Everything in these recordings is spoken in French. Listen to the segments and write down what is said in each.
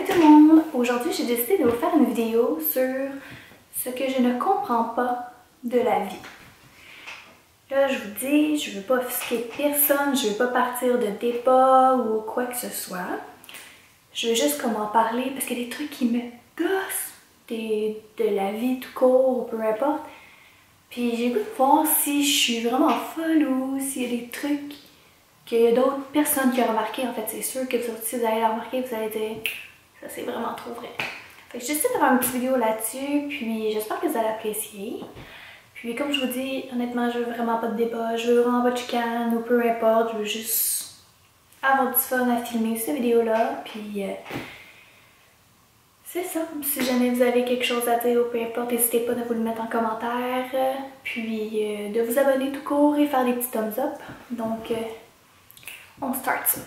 Salut tout le monde! Aujourd'hui, j'ai décidé de vous faire une vidéo sur ce que je ne comprends pas de la vie. Là, je vous dis, je veux pas offusquer personne, je veux pas partir de débat ou quoi que ce soit. Je veux juste comme en parler parce qu'il y a des trucs qui me gossent de la vie tout court ou peu importe. Puis j'ai goût de voir si je suis vraiment folle ou s'il y a des trucs qu'il y a d'autres personnes qui ont remarqué. En fait, c'est sûr que si vous allez la remarquer, vous allez dire ça c'est vraiment trop vrai. Fait que j'essaie de faire une petite vidéo là-dessus, puis j'espère que vous allez apprécier. Puis comme je vous dis, honnêtement, je veux vraiment pas de débat, je veux vraiment pas de chicane ou peu importe, je veux juste avoir du fun à filmer cette vidéo-là, puis c'est ça. Si jamais vous avez quelque chose à dire ou peu importe, n'hésitez pas de vous le mettre en commentaire, puis de vous abonner tout court et faire des petits thumbs up. Donc, on start ça.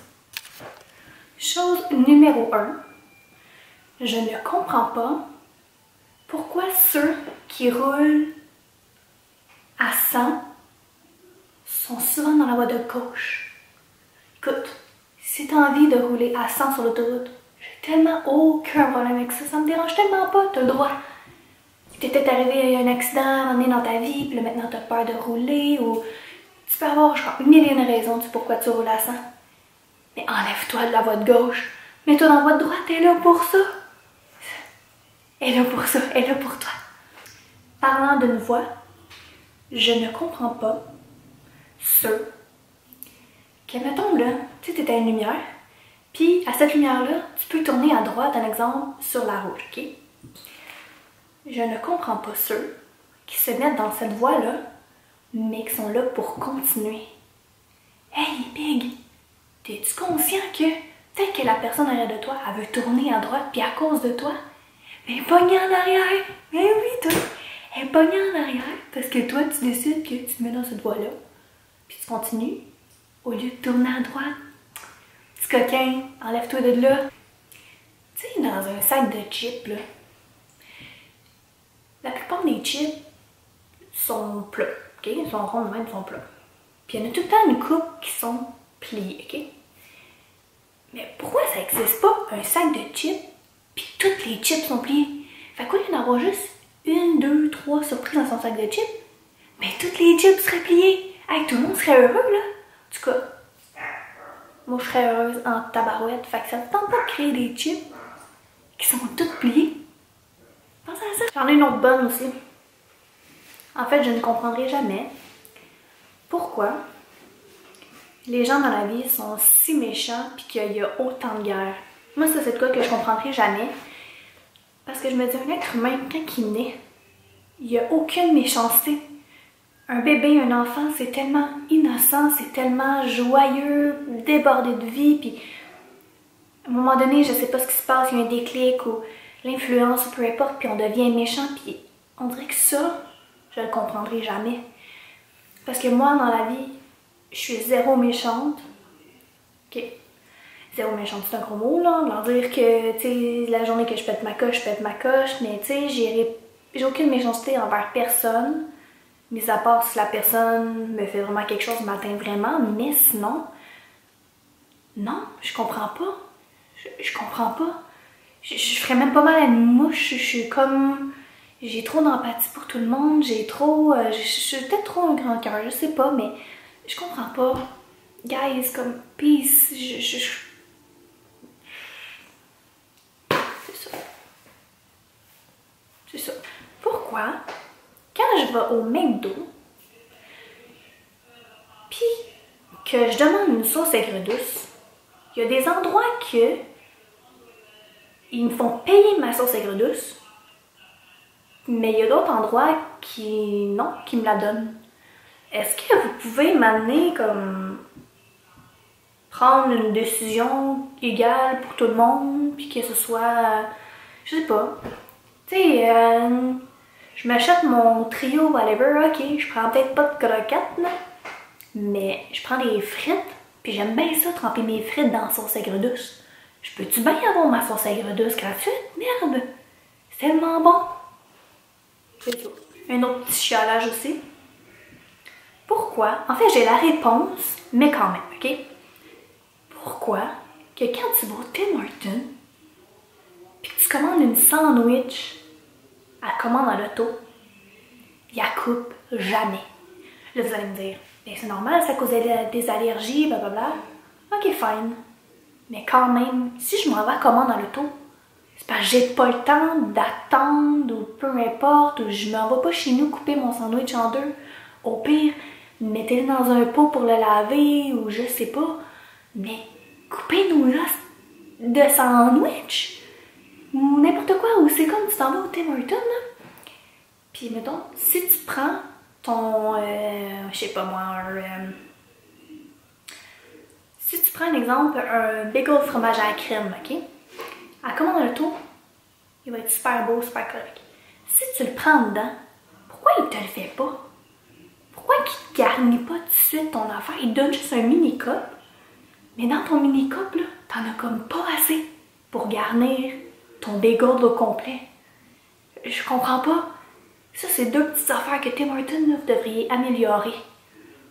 Chose numéro 1. Je ne comprends pas pourquoi ceux qui roulent à 100 sont souvent dans la voie de gauche. Écoute, si tu as envie de rouler à 100 sur l'autoroute, j'ai tellement aucun problème avec ça, ça me dérange tellement pas, tu as le droit. Si t'es peut-être arrivé à un accident à un moment donné dans ta vie, puis là maintenant tu as peur de rouler, ou tu peux avoir, je crois, mille et une raisons de pourquoi tu roules à 100. Mais enlève-toi de la voie de gauche, mets-toi dans la voie de droite, t'es là pour ça. Elle est là pour ça, elle est là pour toi. Parlant d'une voie, je ne comprends pas ceux que, mettons là, tu sais, t'es à une lumière, puis à cette lumière-là, tu peux tourner à droite, un exemple, sur la route, ok? Je ne comprends pas ceux qui se mettent dans cette voie-là, mais qui sont là pour continuer. Hey, Big, t'es-tu conscient que peut-être que la personne derrière de toi, elle veut tourner à droite, puis à cause de toi, elle est pognée en arrière. Eh oui, toi, elle est pognée en arrière parce que toi, tu décides que tu te mets dans cette voie-là, puis tu continues, au lieu de tourner à droite. Petit coquin, enlève-toi de là. Tu sais, dans un sac de chips, là, la plupart des chips sont plats, ok? Ils sont ronds, même, ils sont plats. Puis il y en a tout le temps une coupe qui sont pliées, ok? Mais pourquoi ça n'existe pas, un sac de chips, puis toutes les chips sont pliées? Fait qu'au lieu d'en avoir juste une, deux, trois surprises dans son sac de chips, mais toutes les chips seraient pliées. Hey, tout le monde serait heureux, là. En tout cas, moi, je serais heureuse en tabarouette. Fait que ça ne tente pas de créer des chips qui sont toutes pliées. Pensez à ça. J'en ai une autre bonne aussi. En fait, je ne comprendrai jamais pourquoi les gens dans la vie sont si méchants puis qu'il y a autant de guerre. Moi, ça, c'est de quoi que je comprendrai jamais. Parce que je me dis, un être humain, quand il naît, il n'y a aucune méchanceté. Un bébé, un enfant, c'est tellement innocent, c'est tellement joyeux, débordé de vie, puis à un moment donné, je sais pas ce qui se passe, il y a un déclic ou l'influence ou peu importe, puis on devient méchant, puis on dirait que ça, je le comprendrai jamais. Parce que moi, dans la vie, je suis zéro méchante. Ok. Zéro méchante, c'est un gros mot, là. Leur dire que, tu sais, la journée que je pète ma coche, mais tu sais, j'ai aucune méchanceté envers personne. Mis à part si la personne me fait vraiment quelque chose, m'atteint vraiment, mais sinon, non, je comprends pas. Je comprends pas. Je ferais même pas mal à une mouche. Je suis comme... J'ai trop d'empathie pour tout le monde, j'ai trop... je suis peut-être trop un grand cœur, je sais pas, mais je comprends pas. Guys, comme, peace, c'est ça. C'est ça. Pourquoi, quand je vais au McDo, puis que je demande une sauce aigre douce, il y a des endroits que ils me font payer ma sauce aigre douce, mais il y a d'autres endroits qui, non, qui me la donnent. Est-ce que vous pouvez m'amener comme prendre une décision égale pour tout le monde, puis que ce soit, je sais pas, tu sais, je m'achète mon trio, whatever, ok, je prends peut-être pas de croquettes, là, mais je prends des frites, puis j'aime bien ça, tremper mes frites dans la sauce aigre douce. Je peux-tu bien avoir ma sauce aigre douce gratuite? Merde! C'est tellement bon! C'est ça. Un autre petit chialage aussi. Pourquoi? En fait, j'ai la réponse, mais quand même, ok? Pourquoi que quand tu vas au Tim Hortons, puis que tu commandes une sandwich, elle commande dans l'auto, il la coupe jamais. Là, vous allez me dire, ben, c'est normal, c'est à cause des allergies, blablabla. Ok, fine. Mais quand même, si je m'en vais à commande dans l'auto, c'est parce que j'ai pas le temps d'attendre ou peu importe, ou je m'en vais pas chez nous couper mon sandwich en deux. Au pire, mettez-le dans un pot pour le laver ou je sais pas. Mais coupez-nous là de sandwich ou n'importe quoi. Ou c'est comme tu t'en vas au Tim Hortons là. Puis mettons, si tu prends ton, je sais pas moi, si tu prends un exemple, un bagel fromage à la crème, ok? À commande un tour, il va être super beau, super correct. Si tu le prends dedans, pourquoi il te le fait pas? Pourquoi il te garnit pas tout de suite ton affaire? Il te donne juste un mini cup, mais dans ton mini cup, là, t'en as comme pas assez pour garnir ton bagel au complet. Je comprends pas. Ça, c'est deux petites affaires que Tim Hortons, là, vous devriez améliorer.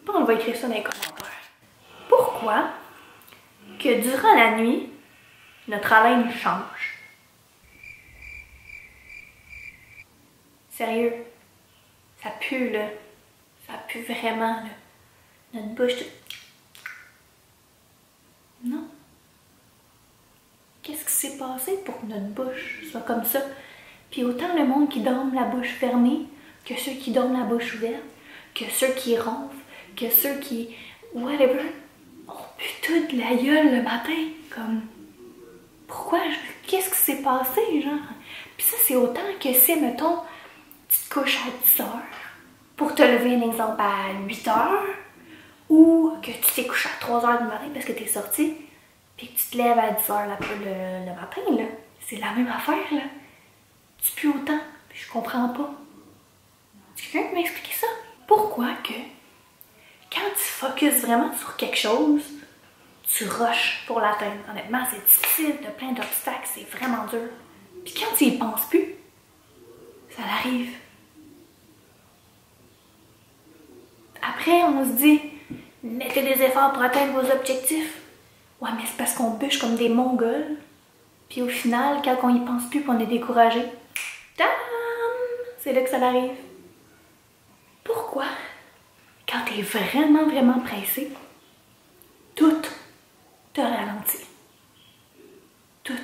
Bon, on va écrire ça dans les commentaires. Pourquoi que durant la nuit, notre haleine change? Sérieux, ça pue là, ça pue vraiment là. Notre bouche, non. Qu'est-ce qui s'est passé pour que notre bouche soit comme ça? Puis autant le monde qui dorme la bouche fermée, que ceux qui dorment la bouche ouverte, que ceux qui ronflent, que ceux qui... whatever, on pue toute la gueule le matin, comme... Pourquoi? Qu'est-ce qui s'est passé, genre? Puis ça, c'est autant que si, mettons, tu te couches à 10 heures, pour te lever, un exemple, à 8 heures, ou que tu t'es couché à 3 heures du matin parce que t'es sorti, puis que tu te lèves à 10 heures le matin, là. C'est la même affaire, là. Tu pues autant, puis je comprends pas. Est-ce que quelqu'un peut m'expliquer ça? Pourquoi que, quand tu focuses vraiment sur quelque chose, tu rushes pour l'atteindre? Honnêtement, c'est difficile, t'as plein d'obstacles, c'est vraiment dur. Puis quand tu y penses plus, ça arrive. Après, on se dit, mettez des efforts pour atteindre vos objectifs. Ouais, mais c'est parce qu'on bûche comme des Mongols. Puis au final, quand on y pense plus, puis on est découragé, tadam! C'est là que ça arrive. Pourquoi? Quand t'es vraiment, vraiment pressé, tout te ralentit. Tout.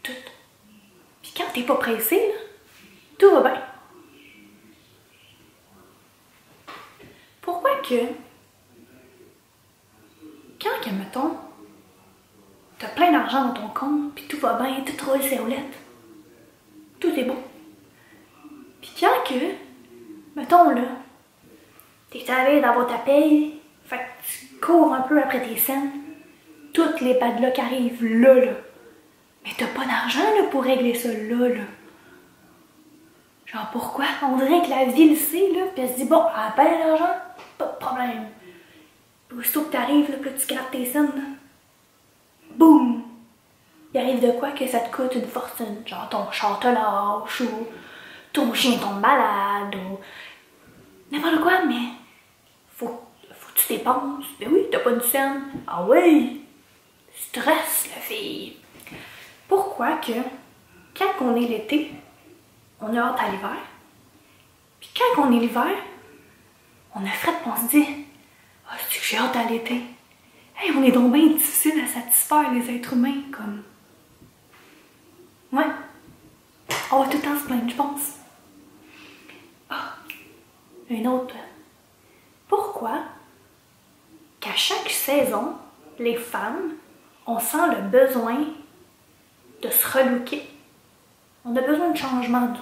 Puis quand t'es pas pressé, là, tout va bien. Pourquoi que, quand, mettons, t'as plein d'argent dans ton compte, puis tout va bien, tout roule ses roulettes, tout est beau. Puis quand que, mettons là, t'es allé d'avoir ta paye, fait que tu cours un peu après tes scènes, toutes les bad luck arrivent là. Mais t'as pas d'argent là pour régler ça là. Genre pourquoi? On dirait que la vie le sait là, puis elle se dit bon, elle paye l'argent, pas de problème. Puis aussitôt que t'arrives là, puis là, tu grattes tes scènes là, boum! Il arrive de quoi que ça te coûte une fortune. Genre ton char te lâche, ou ton chien tombe malade, ou n'importe quoi, mais faut que tu dépenses. Ben oui, t'as pas une scène. Ah oui! Stress, la fille. Pourquoi que, quand on est l'été, on a hâte à l'hiver, puis quand on est l'hiver, on a fret, on se dit « Ah, c'est que j'ai hâte à l'été. » Hey, on est donc bien difficile à satisfaire, les êtres humains, comme... Ouais. On va tout le temps se plaindre, je pense. Ah, une autre. Pourquoi qu'à chaque saison, les femmes, on sent le besoin de se relooker? On a besoin de changement, nous autres.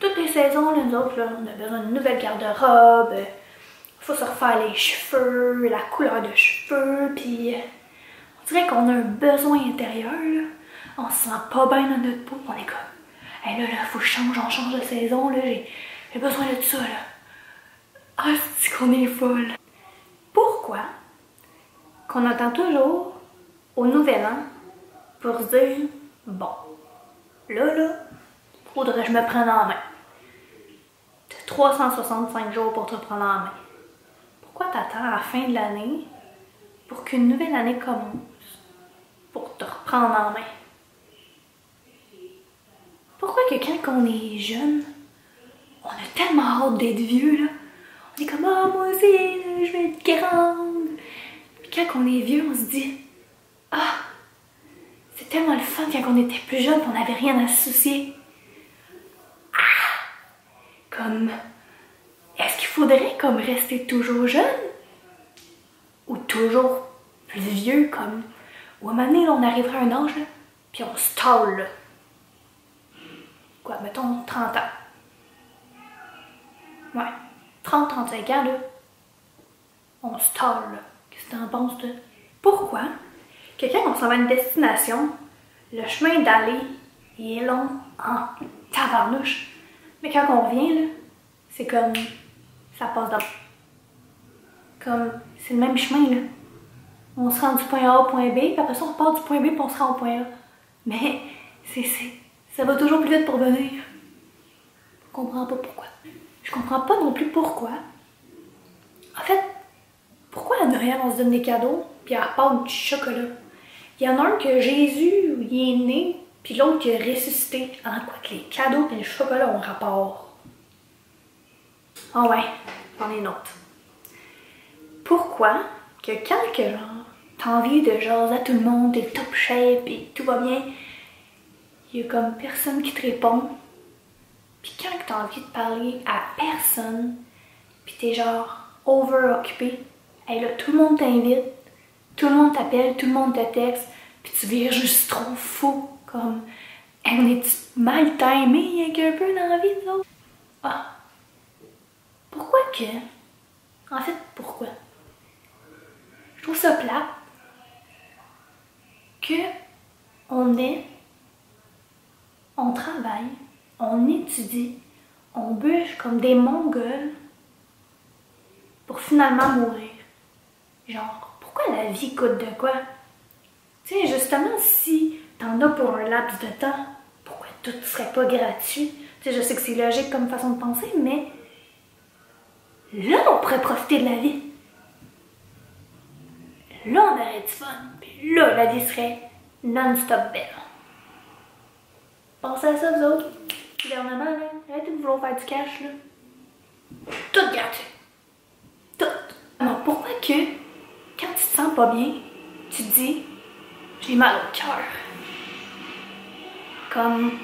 Toutes les saisons, là, nous autres, là, on a besoin d'une nouvelle garde-robe. Il faut se refaire les cheveux, la couleur de cheveux, puis on dirait qu'on a un besoin intérieur, là. On se sent pas bien dans notre peau, on est comme, hey, là, faut que je change, on change de saison, là, j'ai besoin de ça, là. Ah, c'est qu'on est folle. Pourquoi qu'on attend toujours au nouvel an pour se dire, bon, là, faudrait que je me prenne en main. T'as 365 jours pour te prendre en main. Pourquoi t'attends à la fin de l'année pour qu'une nouvelle année commence? Pour te reprendre en main. Pourquoi que quand on est jeune, on a tellement hâte d'être vieux, là? On est comme, ah, moi aussi, là, je vais être grande. Puis quand on est vieux, on se dit, ah, c'est tellement le fun quand on était plus jeune, on n'avait rien à se soucier. Ah! Comme, est-ce qu'il faudrait comme rester toujours jeune? Ou toujours plus vieux, comme, ou à un moment donné, là, on arriverait à un âge, là, puis on se tâle, là. Quoi, mettons 30 ans. Ouais, 30-35 ans, là, on se tâle, là. Qu'est-ce que t'en penses, toi? Pourquoi que quand on s'en va à une destination, le chemin d'aller, il est long en tabarnouche. Mais quand on revient, là, c'est comme, ça passe dans... Comme, c'est le même chemin, là. On se rend du point A au point B, puis après ça, on part du point B, puis on se rend au point A. Mais, ça va toujours plus vite pour venir. Je comprends pas pourquoi. Je comprends pas non plus pourquoi. En fait, pourquoi à Noël, on se donne des cadeaux, puis à Pâques, du chocolat? Il y en a un que Jésus, il est né, puis l'autre qui a ressuscité. En quoi que les cadeaux et le chocolat ont rapport? Ah ouais, j'en ai une autre. Pourquoi que quand que genre, t'as envie de jaser à tout le monde, t'es top shape et tout va bien, il y a comme personne qui te répond. Puis quand que t'as envie de parler à personne, puis t'es genre over-occupé, hey là, tout le monde t'invite, tout le monde t'appelle, tout le monde te texte, puis tu vires juste trop fou, comme, hey, on est mal timé avec un peu dans la vie, nous autres? Ah, pourquoi que? En fait, pourquoi? Je trouve ça plate que on travaille, on étudie, on bûche comme des Mongols pour finalement mourir. Genre, pourquoi la vie coûte de quoi? Tu sais, justement, si t'en as pour un laps de temps, pourquoi tout serait pas gratuit? Tu sais, je sais que c'est logique comme façon de penser, mais là, on pourrait profiter de la vie. Là, on aurait du fun. Puis là, la vie serait non-stop belle. Pensez à ça, vous autres. Gouvernement, là, arrêtez de vouloir faire du cash, là. Tout gratuit. Tout. Alors, pourquoi que, quand tu te sens pas bien, tu te dis, j'ai mal au cœur. Comme,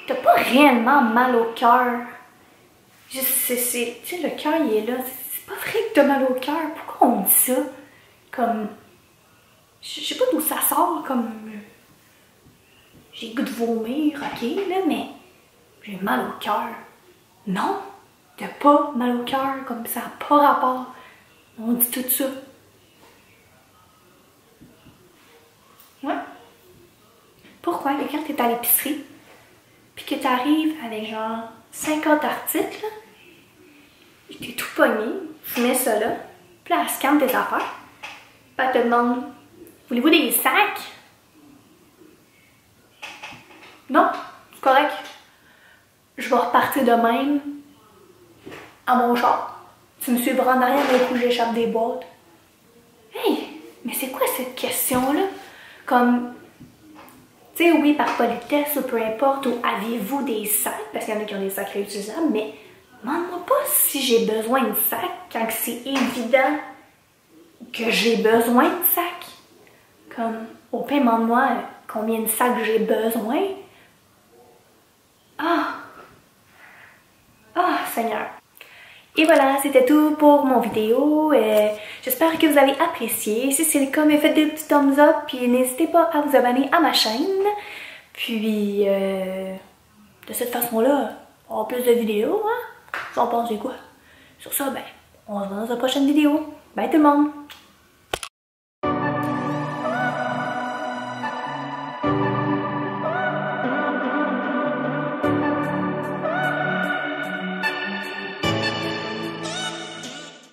t'as pas réellement mal au cœur. Tu sais, le cœur, il est là. C'est pas vrai que t'as mal au cœur. Pourquoi on dit ça? Comme, je sais pas d'où ça sort, comme, j'ai le goût de vomir, ok, là, mais j'ai mal au cœur. Non, t'as pas mal au cœur, comme ça n'a pas rapport. On dit tout ça. Ouais. Pourquoi que quand t'es à l'épicerie, puis que t'arrives avec genre 50 articles, là, et t'es tout pogné, tu mets ça là, puis là, elle scanne tes affaires, puis elle te demande, voulez-vous des sacs? Non, c'est correct. Je vais repartir de même à mon char. Tu me suivras en arrière, d'un coup j'échappe des boîtes. Hey, mais c'est quoi cette question-là? Comme, tu sais, oui, par politesse ou peu importe, ou aviez-vous des sacs? Parce qu'il y en a qui ont des sacs réutilisables, mais demande-moi pas si j'ai besoin de sacs quand c'est évident que j'ai besoin de sacs. Comme, au pire, demande-moi combien de sacs j'ai besoin. Ah, Seigneur. Et voilà, c'était tout pour mon vidéo. J'espère que vous avez apprécié. Si c'est le cas, faites des petits thumbs up. Puis n'hésitez pas à vous abonner à ma chaîne. Puis, de cette façon-là, on aura plus de vidéos. Hein? Vous en pensez quoi? Sur ça, ben, on se voit dans une prochaine vidéo. Bye tout le monde!